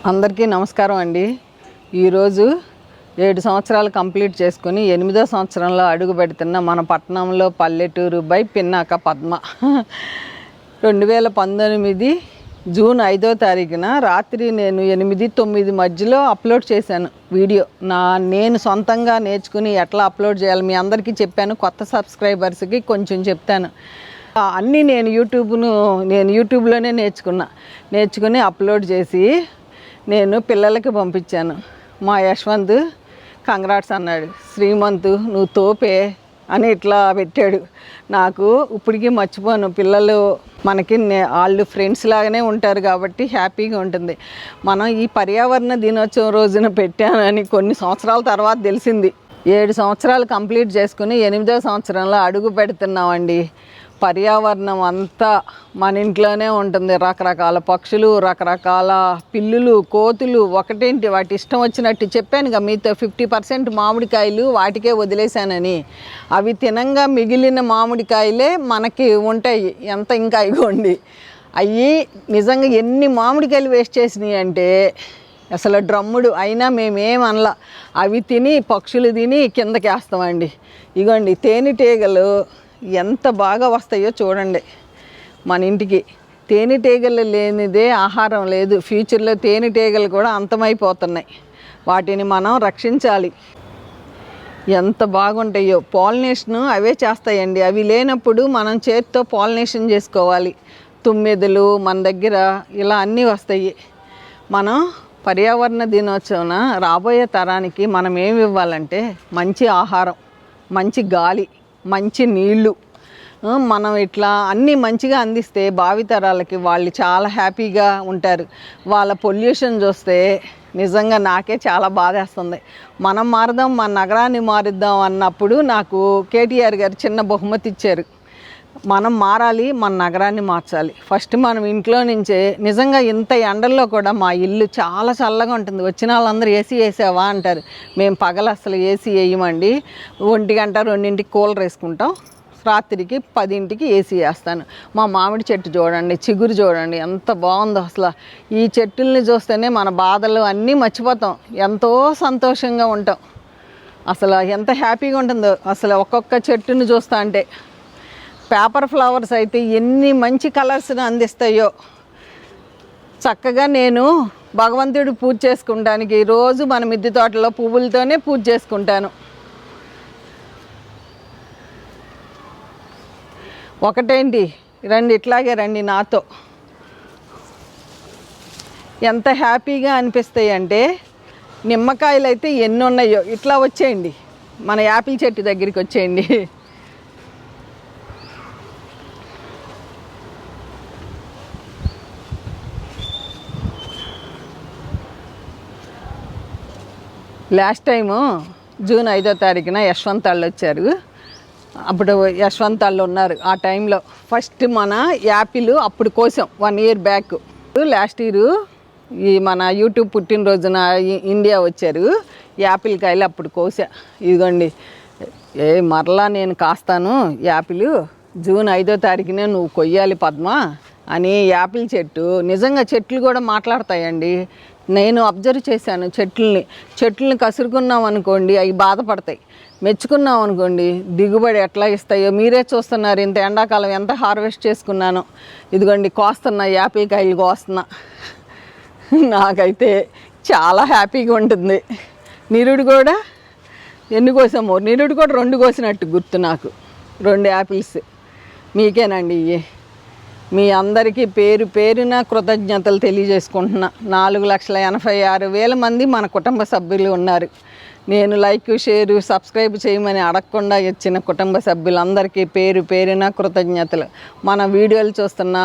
అందరికీ నమస్కారం అండి. ఈరోజు 7 సంవత్సరాలు కంప్లీట్ చేసుకుని 8వ సంవత్సరంలో అడుగు పెడుతున్న మన పట్టణంలో పల్లెటూరు బై పిన్నాక పద్మ 2019 జూన్ 5వ తారీఖున రాత్రి నేను 8-9 మధ్యలో అప్లోడ్ చేశాను వీడియో. నేను సొంతంగా నేర్చుకుని ఎట్లా అప్లోడ్ చేయాలి మీ అందరికీ చెప్పాను. కొత్త సబ్స్క్రైబర్స్కి కొంచెం చెప్తాను. అన్నీ నేను యూట్యూబ్లోనే నేర్చుకుని అప్లోడ్ చేసి నేను పిల్లలకి పంపించాను. మా యశ్వంత్ కంగ్రాట్స్ అన్నాడు. శ్రీమంత్ నువ్వు తోపే అని ఇట్లా పెట్టాడు. నాకు ఇప్పటికీ మర్చిపోను. పిల్లలు మనకి వాళ్ళు ఫ్రెండ్స్ లాగానే ఉంటారు కాబట్టి హ్యాపీగా ఉంటుంది. మనం ఈ పర్యావరణ దినోత్సవం రోజున పెట్టానని కొన్ని సంవత్సరాల తర్వాత తెలిసింది. 7 సంవత్సరాలు కంప్లీట్ చేసుకుని 8వ సంవత్సరంలో అడుగు పెడుతున్నామండి. పర్యావరణం అంతా మన ఇంట్లోనే ఉంటుంది. రకరకాల పక్షులు, రకరకాల పిల్లులు, కోతులు, ఒకటేంటి వాటి ఇష్టం వచ్చినట్టు. చెప్పానుగా మీతో 50% మామిడికాయలు వాటికే వదిలేశానని. అవి తినంగా మిగిలిన మామిడికాయలే మనకి ఉంటాయి. ఎంత ఇంకా ఇగోండి అవి నిజంగా ఎన్ని మామిడికాయలు వేస్ట్ చేసినాయి అంటే అసలు డ్రమ్ముడు అయినా మేమేమనలా. అవి తిని పక్షులు తిని కిందకి వేస్తామండి. ఇగోండి తేనెటీగలు ఎంత బాగా వస్తాయో చూడండి. మన ఇంటికి తేనెటీగలు లేనిదే ఆహారం లేదు. ఫ్యూచర్లో తేనెటీగలు కూడా అంతమైపోతున్నాయి. వాటిని మనం రక్షించాలి. ఎంత బాగుంటాయో. పాలినేషన్ అవే చేస్తాయండి. అవి లేనప్పుడు మనం చేతితో పాలినేషన్ చేసుకోవాలి. తుమ్మెదలు మన దగ్గర ఇలా అన్నీ వస్తాయి. మనం పర్యావరణ దినోత్సవం రాబోయే తరానికి మనం ఏమి ఇవ్వాలంటే మంచి ఆహారం, మంచి గాలి, మంచి నీళ్ళు. మనం ఇట్లా అన్నీ మంచిగా అందిస్తే భావితరాలకి వాళ్ళు చాలా హ్యాపీగా ఉంటారు. వాళ్ళ పొల్యూషన్ చూస్తే నిజంగా నాకే చాలా బాధేస్తుంది. మనం మారుదాం, మన నగరాన్ని మారుద్దాం అన్నప్పుడు నాకు కేటీఆర్ గారు చిన్న బహుమతి ఇచ్చారు. మనం మారాలి, మన నగరాన్ని మార్చాలి. ఫస్ట్ మనం ఇంట్లో నుంచే. నిజంగా ఇంత ఎండల్లో కూడా మా ఇల్లు చాలా చల్లగా ఉంటుంది. వచ్చిన వాళ్ళందరూ ఏసీ వేసావా అంటారు. మేము పగలు అసలు ఏసీ వేయమండి. 1 గంట 2ంటికి కూలర్ వేసుకుంటాం. రాత్రికి 10ంటికి ఏసీ వేస్తాను. మా మామిడి చెట్టు చూడండి, చిగురు చూడండి ఎంత బాగుందో. అసలు ఈ చెట్టుల్ని చూస్తేనే మన బాధలు అన్నీ మర్చిపోతాం. ఎంతో సంతోషంగా ఉంటాం. అసలు ఎంత హ్యాపీగా ఉంటుందో అసలు ఒక్కొక్క చెట్టుని చూస్తా అంటే. పేపర్ ఫ్లవర్స్ అయితే ఎన్ని మంచి కలర్స్ని అందిస్తాయో. చక్కగా నేను భగవంతుడు పూజ చేసుకుంటానికి రోజు మన మిద్దె తోటలో పువ్వులతోనే పూజ చేసుకుంటాను. ఒకటేంటి రండి, ఇట్లాగే రండి నాతో. ఎంత హ్యాపీగా అనిపిస్తాయి అంటే నిమ్మకాయలు అయితే ఎన్ని ఉన్నాయో. ఇట్లా వచ్చేయండి, మన యాపిల్ చెట్టు దగ్గరికి వచ్చేయండి. లాస్ట్ టైము జూన్ 5వ తారీఖున యశ్వంత్ వాళ్ళు వచ్చారు. అప్పుడు యశ్వంత్ వాళ్ళు ఉన్నారు. ఆ టైంలో ఫస్ట్ మన యాపిల్ అప్పుడు కోసాం 1 year బ్యాక్. లాస్ట్ ఇయర్ ఈ మన యూట్యూబ్ పుట్టినరోజున ఇండియా వచ్చారు. యాపిల్ కాయలు అప్పుడు కోసా. ఇదిగోండి మరలా నేను కాస్తాను యాపిల్. జూన్ 5వ తారీఖునే నువ్వు కొయ్యాలి పద్మ అని. యాపిల్ చెట్టు నిజంగా చెట్లు కూడా మాట్లాడతాయండి. నేను అబ్జర్వ్ చేశాను. చెట్లని కసురుకున్నాం అనుకోండి అవి బాధపడతాయి. మెచ్చుకున్నాం అనుకోండి దిగుబడి ఎట్లా ఇస్తాయో మీరే చూస్తున్నారు. ఇంత ఎండాకాలం ఎంత హార్వెస్ట్ చేసుకున్నాను. ఇదిగోండి కోస్తున్నా, యాపిల్ కాయలు కోస్తున్నా. నాకైతే చాలా హ్యాపీగా ఉంటుంది. నిరుడు కూడా ఎన్ని కోసామో, నిరుడు కూడా 2 కోసినట్టు గుర్తు నాకు. 2 యాపిల్స్ మీకేనండి ఇవి. మీ అందరికీ పేరు పేరున కృతజ్ఞతలు తెలియజేసుకుంటున్నా. 4,86,000 మంది మన కుటుంబ సభ్యులు ఉన్నారు. నేను లైక్, షేరు, సబ్స్క్రైబ్ చేయమని అడగకుండా ఇచ్చిన కుటుంబ సభ్యులందరికీ పేరు పేరున కృతజ్ఞతలు. మన వీడియోలు చూస్తున్న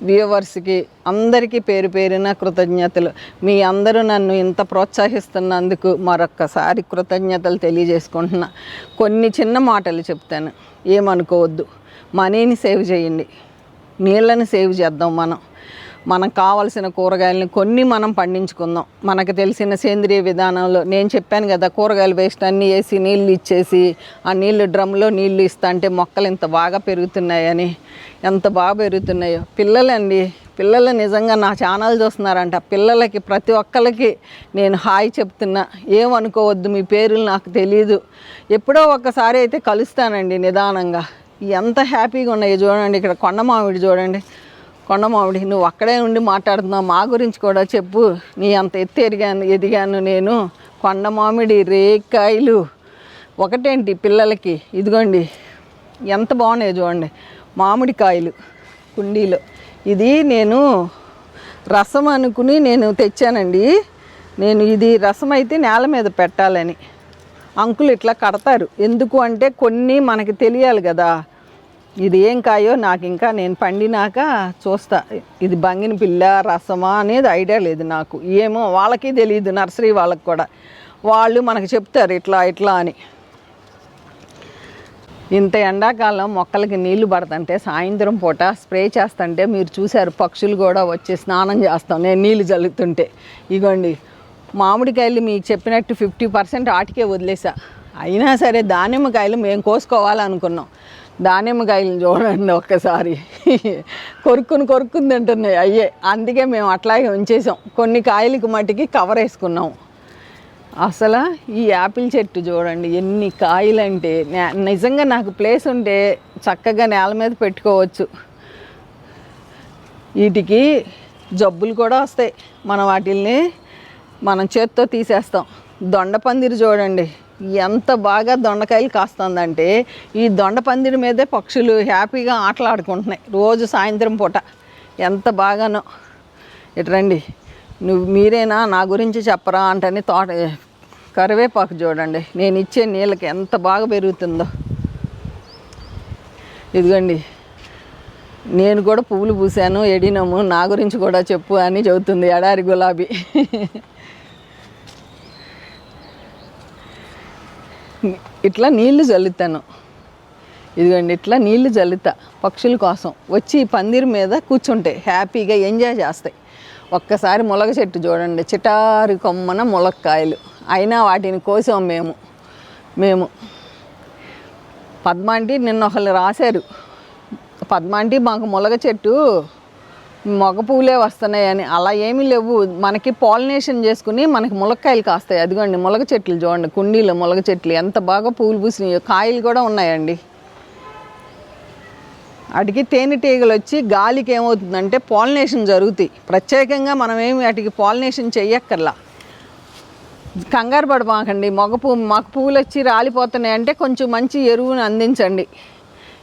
వ్యూవర్స్కి అందరికీ పేరు పేరున కృతజ్ఞతలు. మీ అందరూ నన్ను ఇంత ప్రోత్సహిస్తున్నందుకు మరొక్కసారి కృతజ్ఞతలు తెలియజేసుకుంటున్నా. కొన్ని చిన్న మాటలు చెప్తాను, ఏమనుకోవద్దు. మనీని సేవ్ చేయండి, నీళ్ళని సేవ్ చేద్దాం. మనకు కావాల్సిన కూరగాయలని కొన్ని మనం పండించుకుందాం. మనకు తెలిసిన సేంద్రియ విధానంలో. నేను చెప్పాను కదా కూరగాయలు వేస్ట్ అన్నీ వేసి నీళ్ళు ఇచ్చేసి ఆ నీళ్ళు డ్రమ్లో నీళ్ళు ఇస్తా అంటే మొక్కలు ఇంత బాగా పెరుగుతున్నాయని. ఎంత బాగా పెరుగుతున్నాయో. పిల్లలు నిజంగా నా ఛానల్ చూస్తున్నారంట. పిల్లలకి ప్రతి ఒక్కరికి నేను హాయ్ చెప్తున్నా. ఏమనుకోవద్దు, మీ పేర్లు నాకు తెలీదు. ఎప్పుడో ఒక్కసారి అయితే కలుస్తానండి నిదానంగా. ఎంత హ్యాపీగా ఉన్నాయి చూడండి. ఇక్కడ కొండ మామిడి చూడండి. కొండ మామిడి, నువ్వు అక్కడే ఉండి మాట్లాడుతున్నావు, మా గురించి కూడా చెప్పు. నీ అంత ఎత్తు ఎదిగాను నేను. కొండ మామిడి, రేకాయలు ఒకటేంటి పిల్లలకి. ఇదిగోండి ఎంత బాగున్నాయి చూడండి, మామిడికాయలు కుండీలో. ఇది నేను రసం అనుకుని నేను తెచ్చానండి. నేను ఇది రసం అయితే నేల మీద పెట్టాలని అంకులు ఇట్లా కడతారు. ఎందుకు అంటే కొన్ని మనకి తెలియాలి కదా. ఇది ఏం కాయో నాకు ఇంకా నేను పండినాక చూస్తా. ఇది బంగిన పిల్ల రసమా అనేది ఐడియా లేదు నాకు. ఏమో వాళ్ళకి తెలియదు, నర్సరీ వాళ్ళకి కూడా. వాళ్ళు మనకు చెప్తారు ఇట్లా ఇట్లా అని. ఇంత ఎండాకాలం మొక్కలకి నీళ్లు పడుతుంటే సాయంత్రం పూట స్ప్రే చేస్తుంటే మీరు చూశారు, పక్షులు కూడా వచ్చి స్నానం చేస్తాం నేను నీళ్ళు జల్లుతుంటే. ఇగోండి మామిడికాయలు మీకు చెప్పినట్టు 50% ఆటికే వదిలేసా. అయినా సరే దానిమ్మకాయలు మేము కోసుకోవాలనుకున్నాం. దానిమ్మకాయలు చూడండి ఒక్కసారి కొరుక్కుని తింటున్నాయి అయ్యే. అందుకే మేము అట్లాగే ఉంచేసాం. కొన్ని కాయలకి మట్టికి కవర్ వేసుకున్నాం. అసలు ఈ యాపిల్ చెట్టు చూడండి ఎన్ని కాయలంటే. నిజంగా నాకు ప్లేస్ ఉంటే చక్కగా నేల మీద పెట్టుకోవచ్చు. వీటికి జబ్బులు కూడా వస్తాయి, మనం వాటిల్ని మనం చేత్తో తీసేస్తాం. దొండపందిరి చూడండి ఎంత బాగా దొండకాయలు కాస్తుందంటే, ఈ దొండపందిరి మీదే పక్షులు హ్యాపీగా ఆటలాడుకుంటున్నాయి రోజు సాయంత్రం పూట. ఎంత బాగానో. ఇటు రండి, మీరేనా నా గురించి చెప్పరా అంటని కరివేపాకు చూడండి నేను ఇచ్చే నీళ్ళకి ఎంత బాగా పెరుగుతుందో. ఇదిగోండి నేను కూడా పువ్వులు పూసాను, ఎడినము, నా గురించి కూడా చెప్పు అని చెబుతుంది ఎడారి గులాబీ. ఇట్లా నీళ్లు చల్లుతాను. ఇదిగోండి ఇట్లా నీళ్లు చల్లుతా పక్షుల కోసం. వచ్చి ఈ పందిరి మీద కూర్చుంటాయి, హ్యాపీగా ఎంజాయ్ చేస్తాయి. ఒక్కసారి ములగ చెట్టు చూడండి, చిటారి కొమ్మన ములక్కాయలు. అయినా వాటిని కోసాం మేము. పద్మాంటి నిన్న ఒకళ్ళు రాశారు, పద్మాంటి మాకు ములగ చెట్టు మగ పువ్వులే వస్తున్నాయని. అలా ఏమీ లేవు, మనకి పాలినేషన్ చేసుకుని మనకి ములక్కాయలు కాస్తాయి. అదిగోండి ములగ చెట్లు చూడండి, కుండీలో ములగ చెట్లు ఎంత బాగా పువ్వులు పూసినాయో. కాయలు కూడా ఉన్నాయండి. వాటికి తేనెటీగలు వచ్చి గాలికి ఏమవుతుందంటే పాలినేషన్ జరుగుతాయి. ప్రత్యేకంగా మనం ఏమి వాటికి పాలినేషన్ చెయ్యక్కర్లా. కంగారు పడమాకండి. మగ పువ్వులు వచ్చి రాలిపోతున్నాయి అంటే కొంచెం మంచి ఎరువుని అందించండి.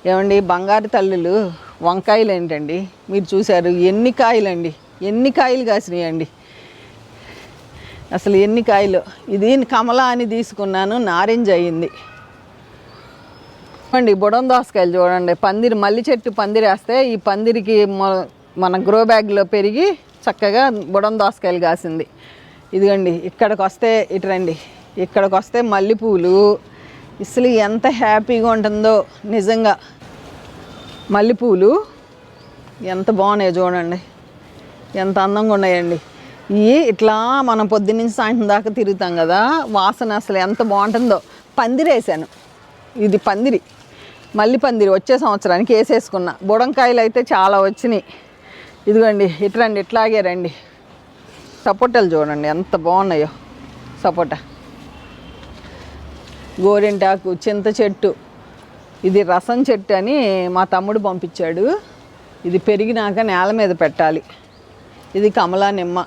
ఏమండి బంగారు తల్లులు వంకాయలు ఏంటండి మీరు చూశారు, ఎన్ని కాయలండి, ఎన్ని కాయలు కాసినాయండి అసలు, ఎన్ని కాయలు. ఇది కమలా అని తీసుకున్నాను, నారింజ అయ్యింది. అండి బుడం దోసకాయలు చూడండి, పందిరి మల్లి చెట్టు పందిరి వేస్తే ఈ పందిరికి మన గ్రో బ్యాగ్లో పెరిగి చక్కగా బుడం దోసకాయలు కాసింది. ఇదిగండి ఇక్కడికి వస్తే ఇటు రండి, ఇక్కడికి వస్తే మల్లెపూలు. అసలు ఎంత హ్యాపీగా ఉంటుందో నిజంగా. మల్లెపూలు ఎంత బాగున్నాయో చూడండి, ఎంత అందంగా ఉన్నాయండి. ఇవి ఇట్లా మనం పొద్దున్నుంచి సాయంత్రం దాకా తిరుగుతాం కదా, వాసన అసలు ఎంత బాగుంటుందో. పందిరేసాను, ఇది పందిరి, మల్లి పందిరి వచ్చే సంవత్సరానికి వేసేసుకున్నా. బుడంకాయలు అయితే చాలా వచ్చినాయి. ఇదిగోండి ఇటు రండి, ఇట్లాగే రండి. సపోటాలు చూడండి ఎంత బాగున్నాయో. సపోటా, గోరింటాకు, చింత చెట్టు. ఇది రసం చెట్టు అని మా తమ్ముడు పంపించాడు. ఇది పెరిగినాక నేల మీద పెట్టాలి. ఇది కమలా నిమ్మ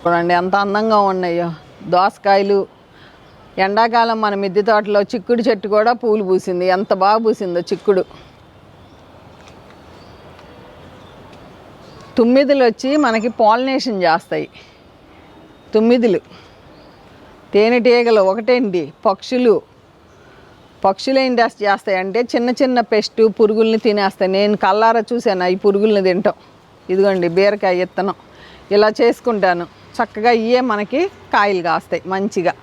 చూడండి ఎంత అందంగా ఉన్నాయో. దోసకాయలు. ఎండాకాలం మన మిద్దె తోటలో చిక్కుడు చెట్టు కూడా పూలు పూసింది, ఎంత బాగా పూసిందో చిక్కుడు. తుమ్మిదులు వచ్చి మనకి పాలినేషన్ చేస్తాయి. తుమ్మిదులు, తేనెటీగలు ఒకటేంటి, పక్షులు ఏం చేస్తాయి అంటే చిన్న చిన్న పెస్ట్ పురుగుల్ని తినేస్తాయి. నేను కల్లారా చూశాను ఈ పురుగుల్ని తింటాం. ఇదిగోండి బీరకాయ విత్తనం ఇలా చేసుకుంటాను. చక్కగా ఇవే మనకి కాయలు కాస్తాయి మంచిగా.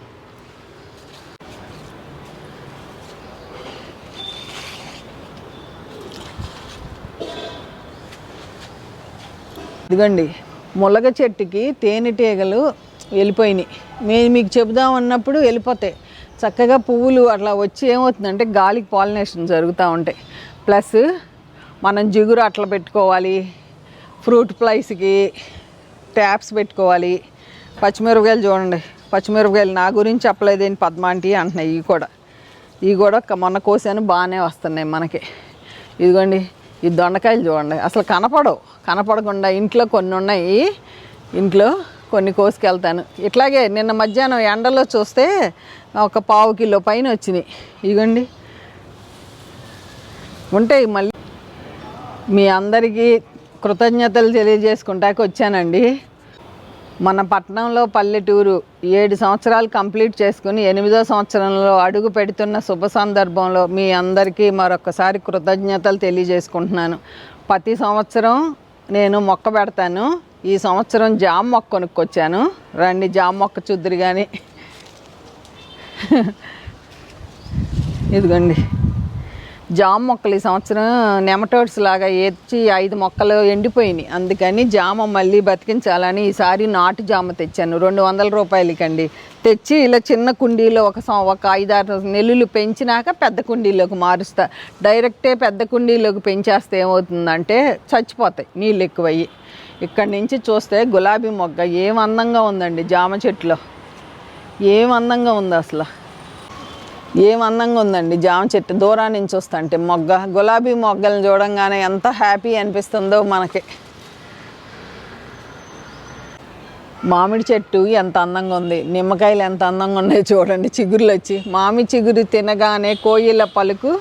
ఇదిగోండి ములగ చెట్టుకి తేనెటీగలు వెళ్ళిపోయినాయి. మేము మీకు చెబుదామన్నప్పుడు వెళ్ళిపోతాయి. చక్కగా పువ్వులు అట్లా వచ్చి ఏమవుతుందంటే గాలికి పాలినేషన్ జరుగుతూ ఉంటాయి. ప్లస్ మనం జిగురు అట్లా పెట్టుకోవాలి, ఫ్రూట్ ఫ్లైస్కి ట్యాప్స్ పెట్టుకోవాలి. పచ్చిమిరపకాయలు చూడండి, పచ్చిమిరపకాయలు నా గురించి చెప్పలేదేంటి పద్మాంటి అంటున్నాయి. ఇవి కూడా మొన్న కోసాను, బాగానే వస్తున్నాయి మనకి. ఇదిగోండి ఈ దొండకాయలు చూడండి, అసలు కనపడకుండా ఇంట్లో కొన్ని ఉన్నాయి, ఇంట్లో కొన్ని కోసుకెళ్తాను. ఇట్లాగే నిన్న మధ్యాహ్నం ఎండలో చూస్తే ఒక 1/2 కిలో పైన వచ్చినాయి. ఇదిగోండి ఉంటాయి. మళ్ళీ మీ అందరికీ కృతజ్ఞతలు తెలియజేసుకుంటాకి వచ్చానండి. మన పట్టణంలో పల్లెటూరు 7 సంవత్సరాలు కంప్లీట్ చేసుకుని 8వ సంవత్సరంలో అడుగు పెడుతున్న శుభ సందర్భంలో మీ అందరికీ మరొకసారి కృతజ్ఞతలు తెలియజేసుకుంటున్నాను. ప్రతి సంవత్సరం నేను మొక్క పెడతాను. ఈ సంవత్సరం జామ మొక్క కొనుక్కొచ్చాను. రండి జామ మొక్క చూద్దురు కానీ. ఇదిగోండి జామ మొక్కలు ఈ సంవత్సరం నెమటోడ్స్ లాగా ఏర్చి 5 మొక్కలు ఎండిపోయినాయి. అందుకని జామ మళ్ళీ బతికించాలని ఈసారి నాటు జామ తెచ్చాను. 200 రూపాయలకండి. తెచ్చి ఇలా చిన్న కుండీలో ఒక 5-6 నెలలు పెంచినాక పెద్ద కుండీలోకి మారుస్తా. డైరెక్టే పెద్ద కుండీలోకి పెంచేస్తే ఏమవుతుందంటే చచ్చిపోతాయి నీళ్ళు ఎక్కువయ్యి. ఇక్కడి నుంచి చూస్తే గులాబీ మొగ్గ ఏం అందంగా ఉందండి. జామ చెట్టులో ఏం అందంగా ఉంది, అసలు ఏం అందంగా ఉందండి జామ చెట్టు. దూరాన్ని నుంచి చూస్తుంటే మొగ్గ, గులాబీ మొగ్గలను చూడంగానే ఎంత హ్యాపీ అనిపిస్తుందో మనకి. మామిడి చెట్టు ఎంత అందంగా ఉంది, నిమ్మకాయలు ఎంత అందంగా ఉన్నాయి చూడండి. చిగురులు వచ్చి మామిడి చిగురు తినగానే కోయిల పలుకు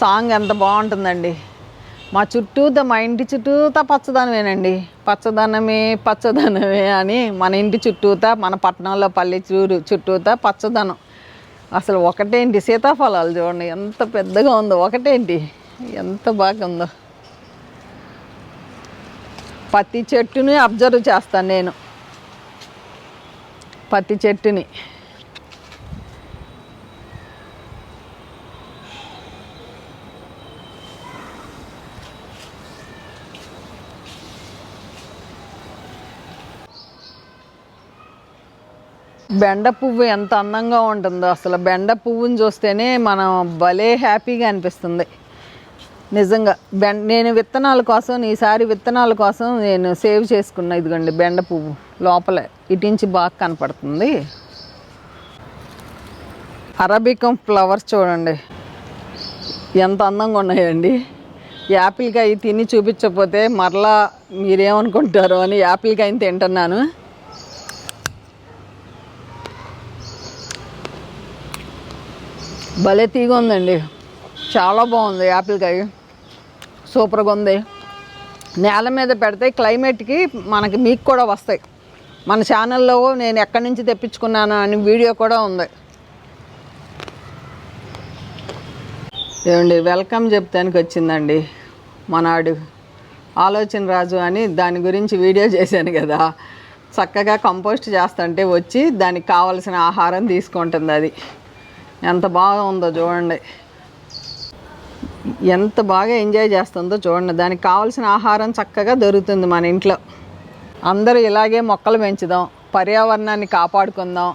సాంగ్ ఎంత బాగుంటుందండి. మా చుట్టూతా, మా ఇంటి చుట్టూతా పచ్చదనమేనండి. పచ్చదనమే అని మన ఇంటి చుట్టూతా, మన పట్టణంలో పల్లెటూరు చుట్టూతా పచ్చదనం. అసలు ఒకటేంటి సీతాఫలాలు చూడండి ఎంత పెద్దగా ఉందో, ఒకటేంటి ఎంత బాగుందో. ప్రతి చెట్టుని అబ్జర్వ్ చేస్తాను నేను, ప్రతి చెట్టుని. బెండ పువ్వు ఎంత అందంగా ఉంటుందో, అసలు బెండ పువ్వుని చూస్తేనే మనం భలే హ్యాపీగా అనిపిస్తుంది నిజంగా. నేను విత్తనాల కోసం, ఈసారి విత్తనాల కోసం నేను సేవ్ చేసుకున్నా. ఇదిగోండి బెండ పువ్వు లోపలే ఇటించి బాగా కనపడుతుంది. అరబికం ఫ్లవర్స్ చూడండి ఎంత అందంగా ఉన్నాయండి. యాపిల్కాయ తిని చూపించకపోతే మరలా మీరేమనుకుంటారో అని యాపిల్కాయని తింటున్నాను. భలే తీగ ఉందండి, చాలా బాగుంది యాపిల్కాయ, సూపర్గా ఉంది. నేల మీద పెడితే క్లైమేట్కి మీకు కూడా వస్తాయి. మన ఛానల్లో నేను ఎక్కడి నుంచి తెప్పించుకున్నాను అని వీడియో కూడా ఉంది. ఏమండి వెల్కమ్ చెప్తానికి వచ్చిందండి మనాడు ఆలోచన రాజు అని, దాని గురించి వీడియో చేశాను కదా. చక్కగా కంపోస్ట్ చేస్తుంటే వచ్చి దానికి కావలసిన ఆహారం తీసుకుంటుంది. అది ఎంత బాగా ఉందో చూడండి, ఎంత బాగా ఎంజాయ్ చేస్తుందో చూడండి. దానికి కావాల్సిన ఆహారం చక్కగా దొరుకుతుంది మన ఇంట్లో. అందరూ ఇలాగే మొక్కలు పెంచుదాం, పర్యావరణాన్ని కాపాడుకుందాం,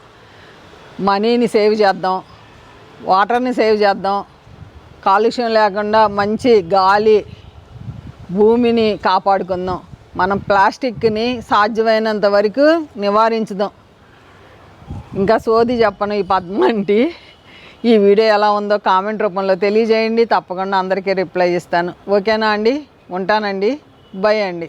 మనీని సేవ్ చేద్దాం, వాటర్ని సేవ్ చేద్దాం, కాలుష్యం లేకుండా మంచి గాలి, భూమిని కాపాడుకుందాం. మనం ప్లాస్టిక్ని సాధ్యమైనంత వరకు నివారించుదాం. ఇంకా సోది చెప్పను ఈ పద్మంటి. ఈ వీడియో ఎలా ఉందో కామెంట్ రూపంలో తెలియజేయండి. తప్పకుండా అందరికీ రిప్లై ఇస్తాను. ఓకేనా అండి? ఉంటానండి. బై అండి.